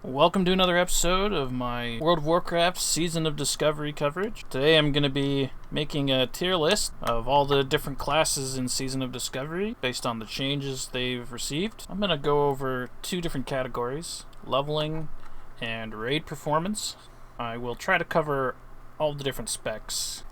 Welcome to another episode of my World of Warcraft Season of Discovery coverage. Today I'm going to be making a tier list of all the different classes in Season of Discovery based on the changes they've received. I'm going to go over two different categories, leveling and raid performance. I will try to cover all the different specs.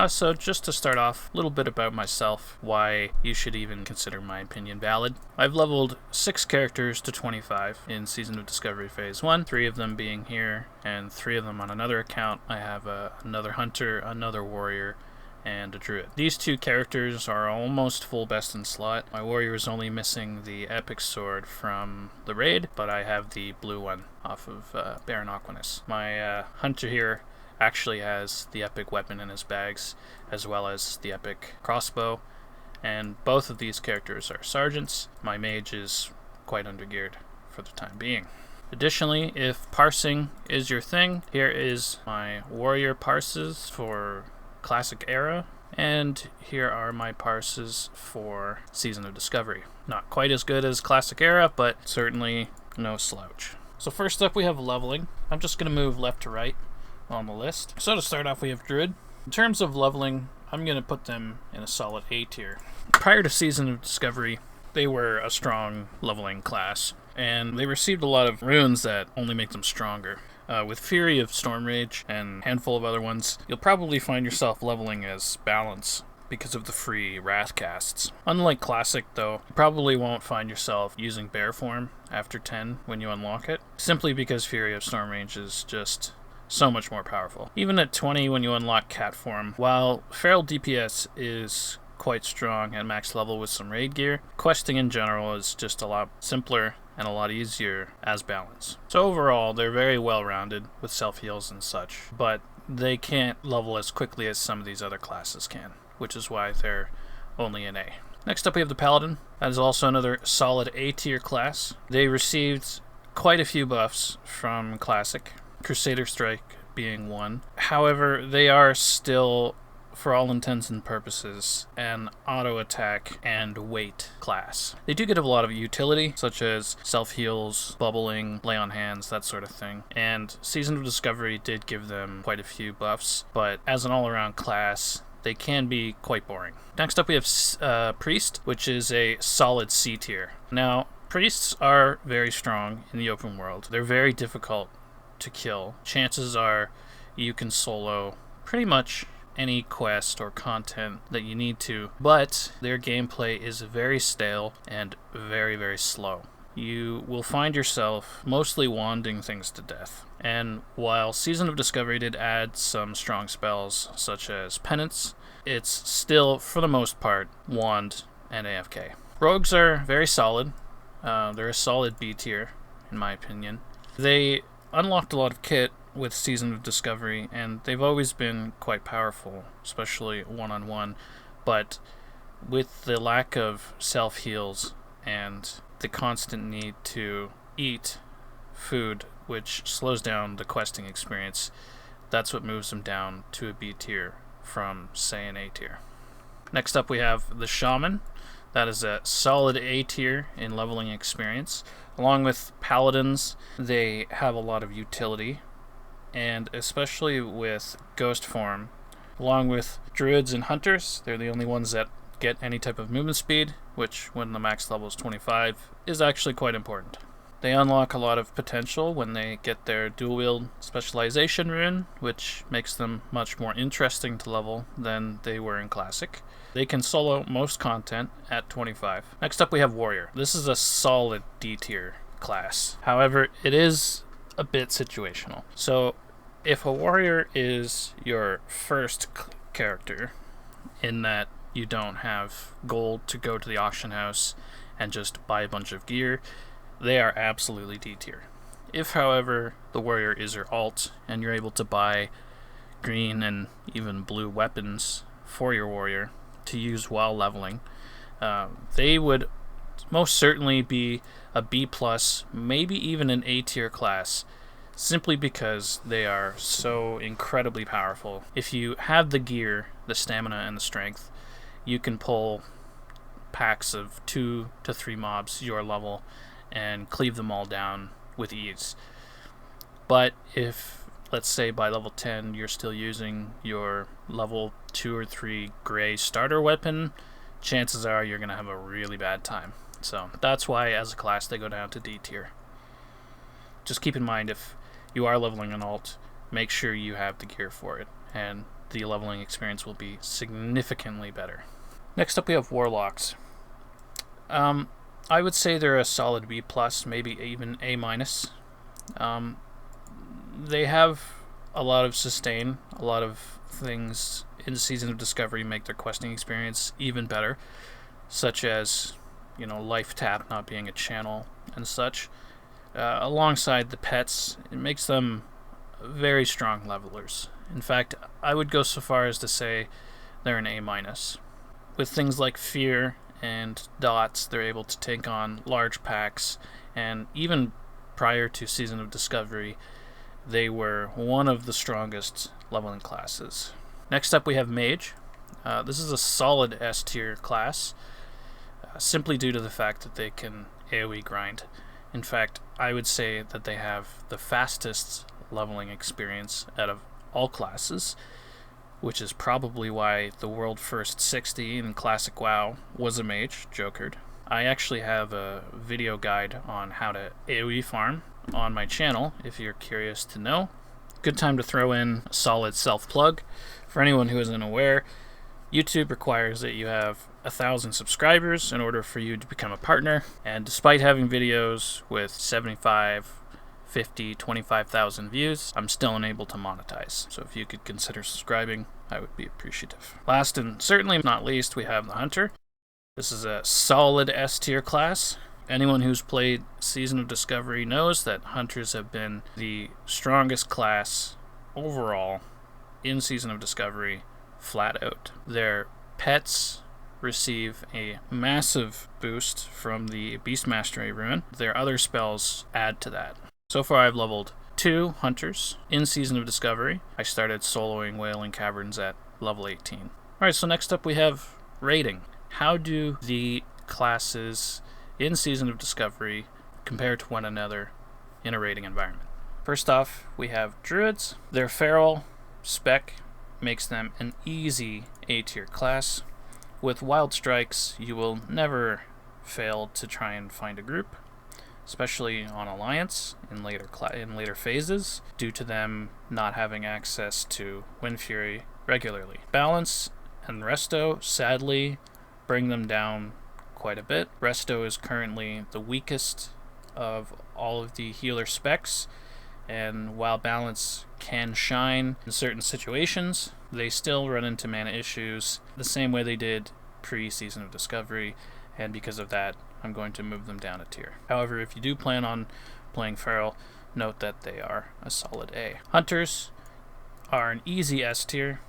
So just to start off, a little bit about myself, why you should even consider my opinion valid. I've leveled 6 characters to 25 in Season of Discovery Phase 1, 3 of them being here, and 3 of them on another account. I have another hunter, another warrior, and a druid. These 2 characters are almost full best in slot. My warrior is only missing the epic sword from the raid, but I have the blue one off of Baron Aquanus. My hunter here actually has the epic weapon in his bags, as well as the epic crossbow, and both of these characters are sergeants. My mage is quite undergeared for the time being. Additionally, if parsing is your thing, here is my warrior parses for Classic Era, and here are my parses for Season of Discovery. Not quite as good as Classic Era, but certainly no slouch. So first up we have leveling. I'm just going to move left to right on the list. So to start off we have Druid. In terms of leveling, I'm going to put them in a solid A tier. Prior to Season of Discovery, they were a strong leveling class, and they received a lot of runes that only make them stronger. With Fury of Storm Rage and a handful of other ones, you'll probably find yourself leveling as balance because of the free wrath casts. Unlike Classic though, you probably won't find yourself using bear form after 10 when you unlock it, simply because Fury of Storm Rage is just so much more powerful. Even at 20 when you unlock cat form, while feral DPS is quite strong at max level with some raid gear, questing in general is just a lot simpler and a lot easier as balance. So overall, they're very well rounded with self-heals and such, but they can't level as quickly as some of these other classes can, which is why they're only an A. Next up we have the Paladin. That is also another solid A tier class. They received quite a few buffs from Classic, Crusader Strike being one. However, they are still, for all intents and purposes, an auto attack and weight class. They do get a lot of utility, such as self-heals, bubbling, lay on hands, that sort of thing. And Season of Discovery did give them quite a few buffs, but as an all-around class, they can be quite boring. Next up we have Priest, which is a solid C tier. Now, Priests are very strong in the open world. They're very difficult to kill. Chances are you can solo pretty much any quest or content that you need to, but their gameplay is very stale and very, very slow. You will find yourself mostly wanding things to death. And while Season of Discovery did add some strong spells such as Penance, it's still, for the most part, wand and AFK. Rogues are very solid. They're a solid B tier, in my opinion. They unlocked a lot of kit with Season of Discovery, and they've always been quite powerful, especially one-on-one, but with the lack of self-heals and the constant need to eat food, which slows down the questing experience, that's what moves them down to a B tier from, say, an A tier. Next up we have the Shaman. That is a solid A tier in leveling experience. Along with Paladins, they have a lot of utility, and especially with Ghost form, along with Druids and Hunters, they're the only ones that get any type of movement speed, which when the max level is 25 is actually quite important. They unlock a lot of potential when they get their dual wield specialization rune, which makes them much more interesting to level than they were in Classic. They can solo most content at 25. Next up we have Warrior. This is a solid D tier class. However, it is a bit situational. So if a Warrior is your first character, in that you don't have gold to go to the auction house and just buy a bunch of gear, they are absolutely D tier. If, however, the Warrior is your alt and you're able to buy green and even blue weapons for your Warrior to use while leveling, they would most certainly be a B+, maybe even an A tier class, simply because they are so incredibly powerful. If you have the gear, the stamina, and the strength, you can pull packs of 2 to 3 mobs your level and cleave them all down with ease. But if, let's say, by level 10 you're still using your level 2 or 3 gray starter weapon, chances are you're going to have a really bad time. So that's why as a class they go down to D tier. Just keep in mind, if you are leveling an alt, make sure you have the gear for it, and the leveling experience will be significantly better. Next up we have Warlocks. I would say they're a solid B+, maybe even A-. They have a lot of sustain, a lot of things in Season of Discovery make their questing experience even better, such as, life tap not being a channel and such. Alongside the pets, it makes them very strong levelers. In fact, I would go so far as to say they're an A-. With things like Fear and Dots, they're able to take on large packs, and even prior to Season of Discovery, they were one of the strongest leveling classes. Next up we have Mage. This is a solid S tier class, simply due to the fact that they can AoE grind. In fact, I would say that they have the fastest leveling experience out of all classes, which is probably why the world first 60 in Classic WoW was a mage, Jokered. I actually have a video guide on how to AoE farm on my channel if you're curious to know. Good time to throw in a solid self-plug. For anyone who isn't aware, YouTube requires that you have 1,000 subscribers in order for you to become a partner, and despite having videos with 75, 50, 25,000 views, I'm still unable to monetize. So if you could consider subscribing, I would be appreciative. Last and certainly not least, we have the Hunter. This is a solid S tier class. Anyone who's played Season of Discovery knows that Hunters have been the strongest class overall in Season of Discovery, flat out. Their pets receive a massive boost from the Beast Mastery rune. Their other spells add to that. So far I've leveled 2 Hunters in Season of Discovery. I started soloing Wailing Caverns at level 18. Alright, so next up we have raiding. How do the classes in Season of Discovery compare to one another in a raiding environment? First off, we have Druids. Their feral spec makes them an easy A tier class. With Wild Strikes, you will never fail to try and find a group, especially on Alliance in later phases, due to them not having access to Wind Fury regularly. Balance and Resto, sadly, bring them down quite a bit. Resto is currently the weakest of all of the healer specs, and while Balance can shine in certain situations, they still run into mana issues the same way they did pre-Season of Discovery, and because of that, I'm going to move them down a tier. However, if you do plan on playing Feral, note that they are a solid A. Hunters are an easy S tier.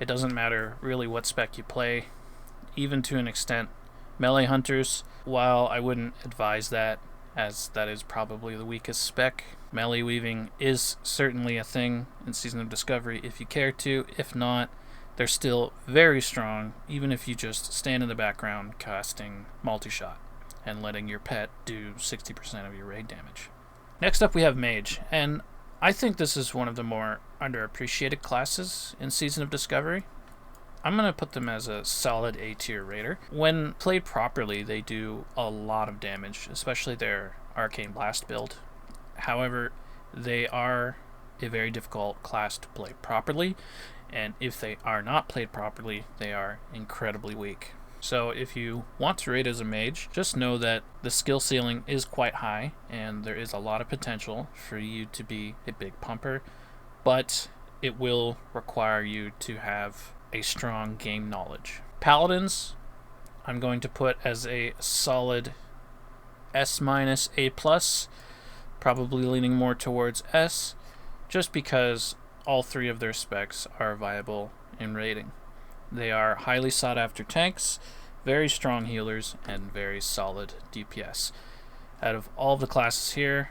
It doesn't matter really what spec you play, even to an extent. Melee Hunters, while I wouldn't advise that, as that is probably the weakest spec, melee weaving is certainly a thing in Season of Discovery if you care to. If not, they're still very strong, even if you just stand in the background casting multi-shot and letting your pet do 60% of your raid damage. Next up we have Mage, and I think this is one of the more underappreciated classes in Season of Discovery. I'm going to put them as a solid A tier raider. When played properly, they do a lot of damage, especially their Arcane Blast build. However, they are a very difficult class to play properly, and if they are not played properly, they are incredibly weak. So if you want to raid as a mage, just know that the skill ceiling is quite high, and there is a lot of potential for you to be a big pumper, but it will require you to have a strong game knowledge. Paladins, I'm going to put as a solid S-, A+, probably leaning more towards S, just because all 3 of their specs are viable in raiding. They are highly sought after tanks, very strong healers, and very solid DPS. Out of all the classes here,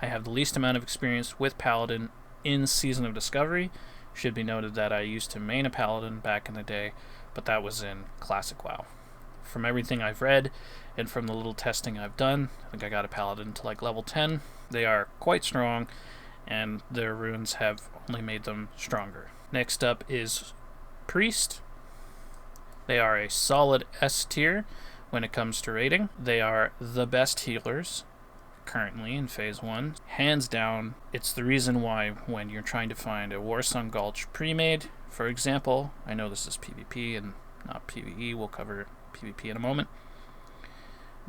I have the least amount of experience with Paladin in Season of Discovery. Should be noted that I used to main a Paladin back in the day, but that was in Classic WoW. From everything I've read, and from the little testing I've done, I think I got a Paladin to like level 10. They are quite strong, and their runes have only made them stronger. Next up is Priest. They are a solid S tier when it comes to rating. They are the best healers currently in Phase 1. Hands down, it's the reason why when you're trying to find a Warsong Gulch pre-made, for example, I know this is PvP and not PvE, we'll cover PvP in a moment,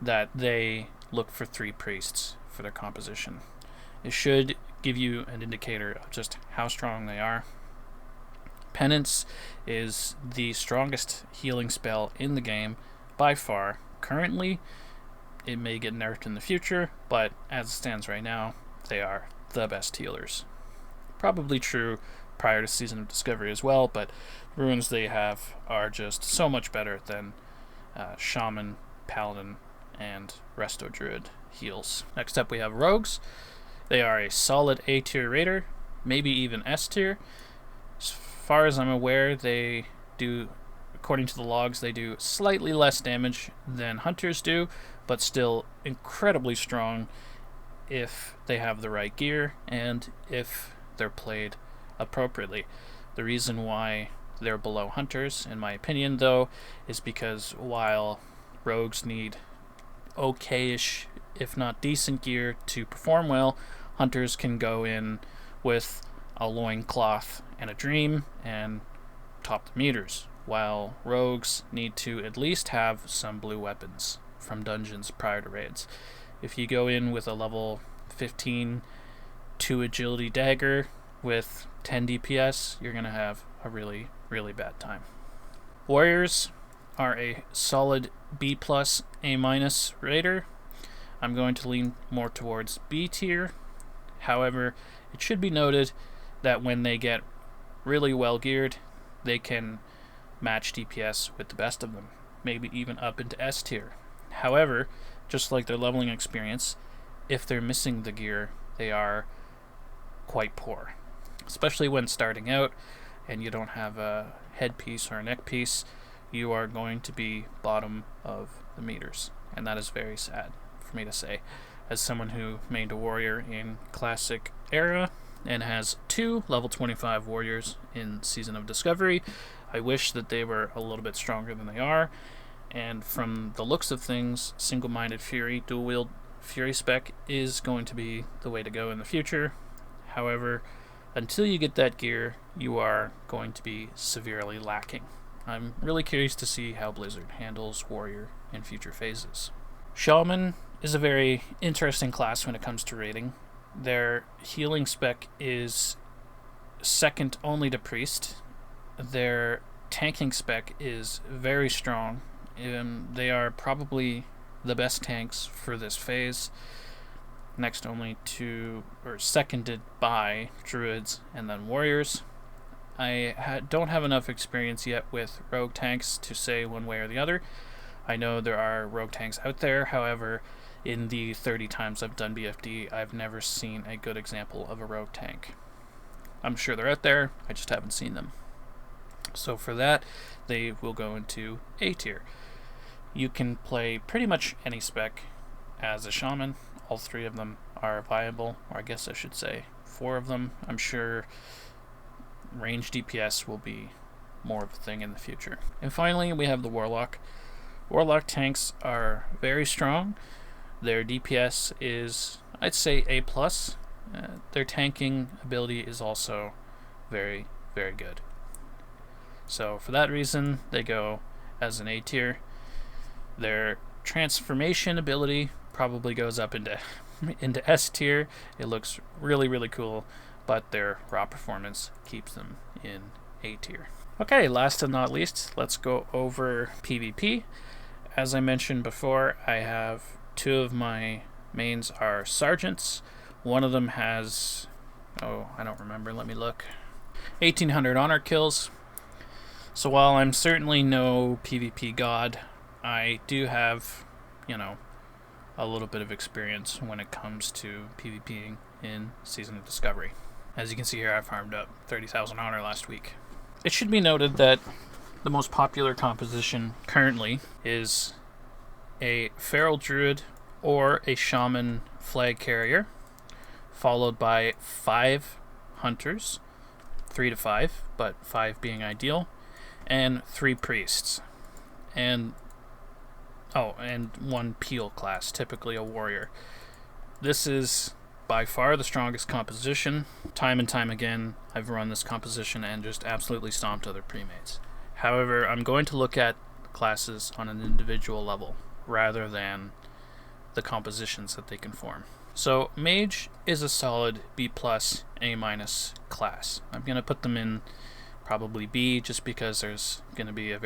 that they look for 3 priests for their composition. It should give you an indicator of just how strong they are. Penance is the strongest healing spell in the game by far. Currently, it may get nerfed in the future, but as it stands right now, they are the best healers. Probably true prior to Season of Discovery as well, but runes they have are just so much better than Shaman, Paladin, and Resto Druid heals. Next up we have Rogues. They are a solid A tier raider, maybe even S tier. As far as I'm aware, they do, according to the logs, they do slightly less damage than Hunters do, but still incredibly strong if they have the right gear and if they're played appropriately. The reason why they're below Hunters, in my opinion, though, is because while Rogues need okay-ish, if not decent gear to perform well, Hunters can go in with a loincloth and a dream and top the meters, while Rogues need to at least have some blue weapons from dungeons prior to raids. If you go in with a level 15 2 agility dagger with 10 DPS, you're going to have a really, really bad time. Warriors are a solid B+, A- raider. I'm going to lean more towards B tier. However, it should be noted that when they get really well geared, they can match DPS with the best of them, maybe even up into S tier. However, just like their leveling experience, if they're missing the gear, they are quite poor. Especially when starting out and you don't have a headpiece or a neck piece, you are going to be bottom of the meters. And that is very sad for me to say. As someone who mained a warrior in Classic era and has 2 level 25 warriors in Season of Discovery, I wish that they were a little bit stronger than they are. And from the looks of things, single-minded Fury, dual-wield Fury spec is going to be the way to go in the future. However, until you get that gear, you are going to be severely lacking. I'm really curious to see how Blizzard handles Warrior in future phases. Shaman is a very interesting class when it comes to rating. Their healing spec is second only to Priest. Their tanking spec is very strong. They are probably the best tanks for this phase, next only to, or seconded by, Druids and then Warriors. I don't have enough experience yet with rogue tanks to say one way or the other. I know there are rogue tanks out there, however, in the 30 times I've done BFD, I've never seen a good example of a rogue tank. I'm sure they're out there, I just haven't seen them. So for that, they will go into A tier. You can play pretty much any spec as a shaman. All 3 of them are viable, or I guess I should say 4 of them. I'm sure range DPS will be more of a thing in the future. And finally, we have the Warlock. Warlock tanks are very strong. Their DPS is, I'd say, A+. Their tanking ability is also very, very good. So for that reason, they go as an A tier. Their transformation ability probably goes up into S tier. It looks really, really cool, but their raw performance keeps them in A tier. Okay, last and not least, let's go over PvP. As I mentioned before, I have 2 of my mains are sergeants. One of them has, I don't remember, let me look, 1800 honor kills. So while I'm certainly no PvP god, I do have, a little bit of experience when it comes to PvPing in Season of Discovery. As you can see here, I farmed up 30,000 honor last week. It should be noted that the most popular composition currently is a Feral Druid or a Shaman flag carrier. followed by 5 hunters, 3 to 5, but 5 being ideal, and 3 priests, and 1 peel class, typically a warrior. This is by far the strongest composition. Time and time again, I've run this composition and just absolutely stomped other premates. However, I'm going to look at classes on an individual level rather than the compositions that they can form. So Mage is a solid B+, A- class. I'm going to put them in probably B, just because this is going to be a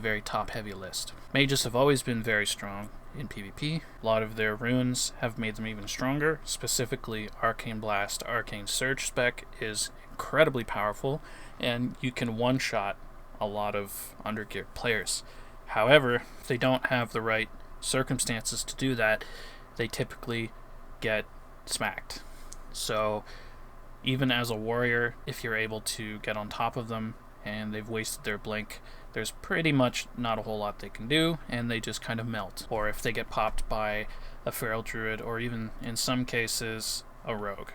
very top heavy list. Mages have always been very strong in PvP. A lot of their runes have made them even stronger. Specifically, Arcane Blast, Arcane Surge spec is incredibly powerful, and you can one-shot a lot of undergeared players. However, if they don't have the right circumstances to do that, they typically get smacked. So even as a warrior, if you're able to get on top of them and they've wasted their blink, there's pretty much not a whole lot they can do, and they just kind of melt. Or if they get popped by a feral druid, or even in some cases a rogue.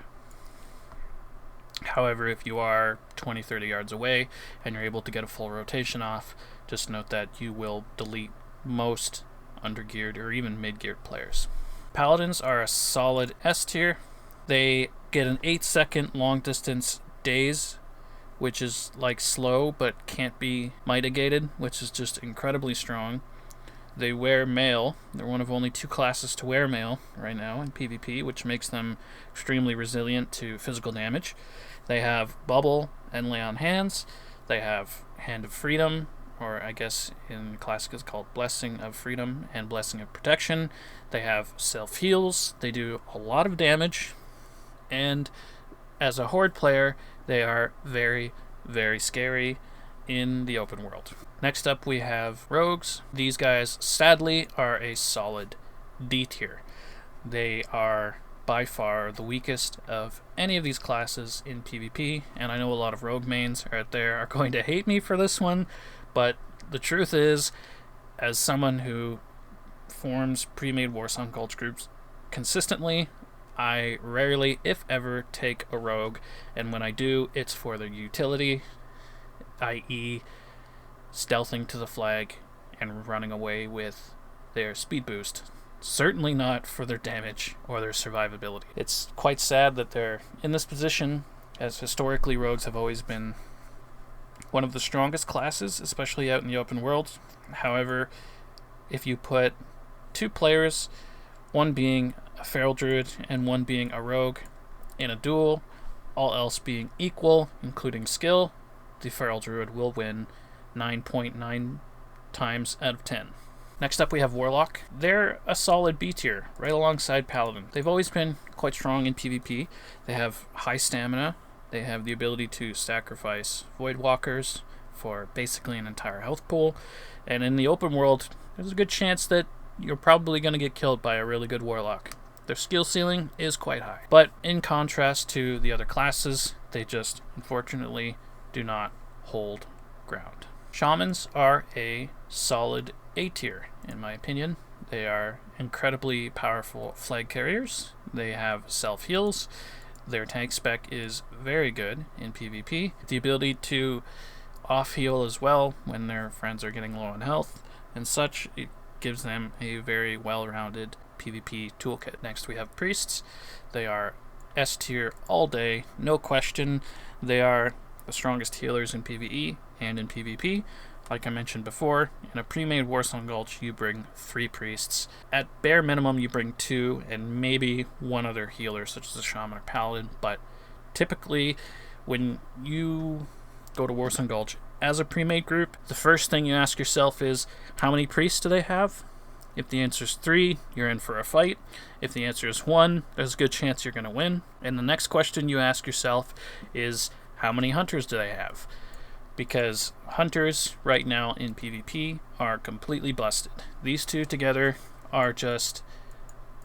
However, if you are 20-30 yards away and you're able to get a full rotation off, just note that you will delete most undergeared or even mid-geared players. Paladins are a solid S tier. They get an 8-second long distance daze, which is like slow but can't be mitigated, which is just incredibly strong. They wear mail. They're one of only 2 classes to wear mail right now in PvP, which makes them extremely resilient to physical damage. They have Bubble and Lay on Hands. They have Hand of Freedom, or I guess in Classic it's called Blessing of Freedom and Blessing of Protection. They have self-heals. They do a lot of damage. And as a horde player, they are very, very scary in the open world. Next up, we have rogues. These guys, sadly, are a solid D tier. They are by far the weakest of any of these classes in PvP, and I know a lot of rogue mains out there are going to hate me for this one, but the truth is, as someone who forms pre-made Warsong Gulch groups consistently, I rarely, if ever, take a rogue, and when I do, it's for their utility, i.e. stealthing to the flag and running away with their speed boost. Certainly not for their damage or their survivability. It's quite sad that they're in this position, as historically rogues have always been one of the strongest classes, especially out in the open world. However, if you put 2 players, one being a feral druid and one being a rogue, in a duel, all else being equal, including skill, the feral druid will win 9.9 times out of 10. Next up, we have Warlock. They're a solid B tier, right alongside Paladin. They've always been quite strong in PvP. They have high stamina. They have the ability to sacrifice Void Walkers for basically an entire health pool. And in the open world, there's a good chance that you're probably going to get killed by a really good Warlock. Their skill ceiling is quite high. But in contrast to the other classes, they just, unfortunately, do not hold ground. Shamans are a solid A tier, in my opinion. They are incredibly powerful flag carriers. They have self-heals. Their tank spec is very good in PvP. The ability to off-heal as well when their friends are getting low on health and such, it gives them a very well-rounded PvP toolkit. Next, we have priests. They are S tier all day, no question. They are the strongest healers in PvE and in PvP. Like I mentioned before, in a pre-made Warsong Gulch, you bring 3 priests. At bare minimum, you bring 2 and maybe 1 other healer, such as a shaman or paladin. But typically, when you go to Warsong Gulch as a pre-made group, the first thing you ask yourself is, how many priests do they have? If the answer is 3, you're in for a fight. If the answer is 1, there's a good chance you're going to win. And the next question you ask yourself is, how many hunters do they have? Because hunters right now in PvP are completely busted. These 2 together are just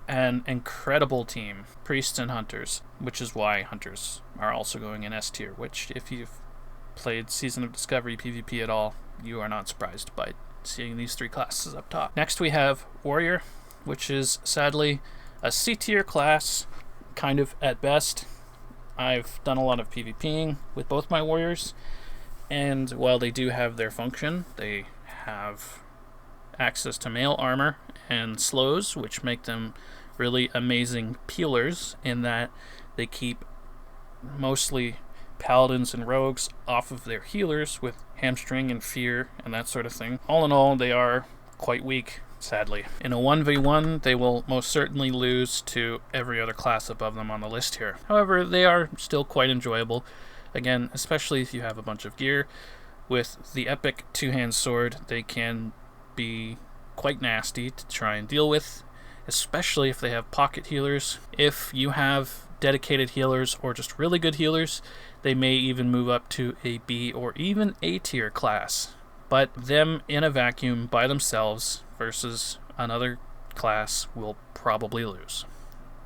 an incredible team, priests and hunters, which is why hunters are also going in S tier, which if you've played Season of Discovery PvP at all, you are not surprised by seeing these 3 classes up top. Next we have Warrior, which is sadly a C tier class. kind of at best. I've done a lot of PvPing with both my warriors, and while they do have their function, they have access to mail armor and slows, which make them really amazing peelers in that they keep mostly paladins and rogues off of their healers with hamstring and fear and that sort of thing. All in all, they are quite weak, sadly. In a 1v1, they will most certainly lose to every other class above them on the list here. However, they are still quite enjoyable. Again, especially if you have a bunch of gear. With the epic two-hand sword, they can be quite nasty to try and deal with, especially if they have pocket healers. If you have dedicated healers or just really good healers, they may even move up to a B or even A tier class. But them in a vacuum by themselves versus another class will probably lose.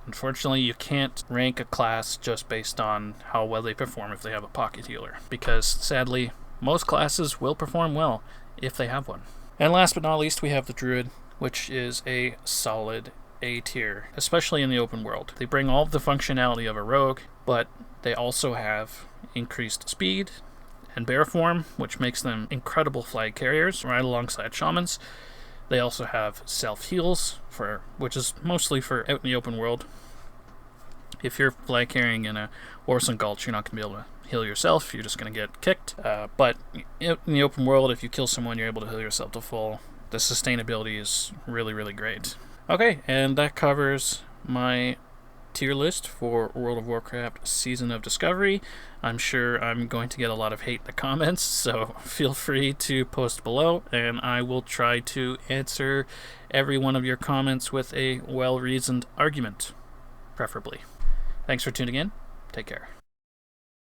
Unfortunately, you can't rank a class just based on how well they perform if they have a pocket healer, because sadly, most classes will perform well if they have one. And last but not least, we have the Druid, which is a solid A tier, especially in the open world. They bring all of the functionality of a rogue, but they also have increased speed and bear form, which makes them incredible flag carriers right alongside shamans. They also have self-heals, which is mostly for out in the open world. If you're flag carrying in a Orson Gulch, you're not going to be able to heal yourself, you're just going to get kicked. But in the open world, if you kill someone, you're able to heal yourself to full. The sustainability is really, really great. Okay, and that covers my tier list for World of Warcraft Season of Discovery. I'm sure I'm going to get a lot of hate in the comments, so feel free to post below, and I will try to answer every one of your comments with a well-reasoned argument, preferably. Thanks for tuning in. Take care.